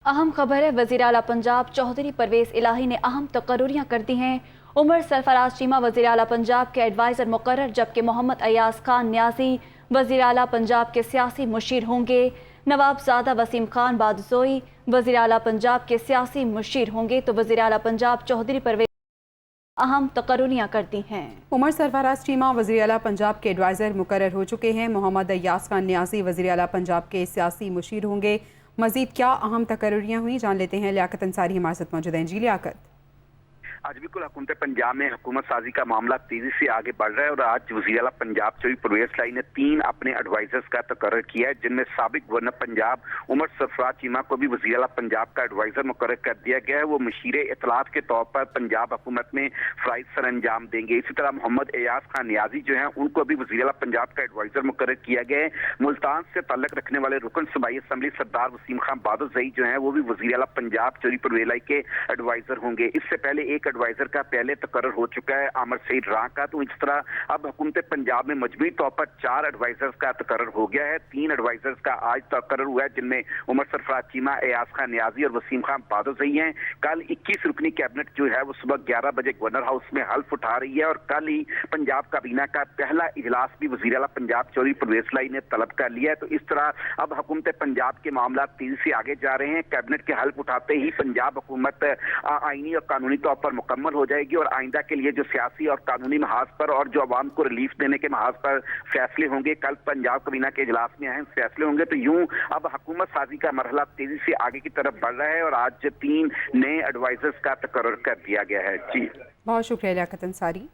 अहम खबर है, वज़ीर आला पंजाब चौधरी परवेज़ इलाही ने अहम तकर्रुरियाँ कर दी हैं। उमर सरफराज चीमा वज़ीर आला पंजाब के एडवाइज़र मुकर्रर, जबकि मोहम्मद अयाज खान न्याजी वज़ीर आला पंजाब के सियासी मुशीर होंगे। नवाबज़ादा वसीम खान बादजोई वज़ीर आला पंजाब के सियासी मुशीर होंगे, तो वज़ीर आला पंजाब चौधरी परवेज़ अहम तकर्रुरियाँ करती हैं। उमर सरफराज चीमा वज़ीर आला पंजाब के एडवाइज़र मुकर्रर हो चुके हैं। मोहम्मद अयाज खान न्याजी वज़ीर आला पंजाब के सियासी मुशीर होंगे। मज़ीद क्या अहम तकर्रुरियाँ हुई, जान लेते हैं। लियाकत अंसारी हमारे साथ मौजूद हैं। जी लियाकत। आज बिल्कुल हुकूमत पंजाब में हुकूमत साजी का मामला तेजी से आगे बढ़ रहा है और आज वज़ीर आला पंजाब चौधरी परवेज़ इलाही ने 3 अपने एडवाइजर्स का तकर्रर किया है, जिनमें साबिक गवर्नर पंजाब उमर सरफराज चीमा को भी वज़ीर आला पंजाब का एडवाइजर मुकर्रर कर दिया गया है। वो मशीर इतलात के तौर पर पंजाब हुकूमत में फ़राइज़ सर अंजाम देंगे। इसी तरह मोहम्मद अयाज खान न्याजी जो है, उनको भी वज़ीर आला पंजाब का एडवाइजर मुकर्रर किया गया है। मुल्तान से ताल्लुक़ रखने वाले रुकन सूबाई असम्बली सरदार वसीम खान बादलजई जो है, वो भी वज़ीर आला पंजाब चौधरी परवेज़ इलाही के एडवाइजर होंगे। इससे पहले एक एडवाइजर का पहले तकर्रर हो चुका है, आमर सईद रां का। तो इस तरह अब हुकूमत पंजाब में मजमूई तौर पर 4 एडवाइजर्स का तकर्रर हो गया है। 3 एडवाइजर्स का आज तकर्रर हुआ है, जिनमें उमर सरफराज चीमा, अयाज खान न्याजी और वसीम खान बादलजई हैं। कल 21 रुकनी कैबिनेट जो है वो सुबह 11 बजे गवर्नर हाउस में हल्फ उठा रही है और कल ही पंजाब काबीना का पहला इजलास भी वज़ीर आला पंजाब चौधरी परवेज़ इलाही ने तलब कर लिया है। तो इस तरह अब हुकूमत पंजाब के मामला तेजी से आगे जा रहे हैं। कैबिनेट के हल्फ उठाते ही पंजाब हुकूमत आईनी और कानूनी तौर पर मुकम्मल हो जाएगी और आइंदा के लिए जो सियासी और कानूनी महाज पर और जो अवाम को रिलीफ देने के महाज पर फैसले होंगे, कल पंजाब काबीना के इजलास में अहम फैसले होंगे। तो यूं अब हुकूमत साजी का मरहला तेजी से आगे की तरफ बढ़ रहा है और आज 3 नए एडवाइजर्स का तकर्रर कर दिया गया है। जी बहुत शुक्रिया लियाकत अंसारी।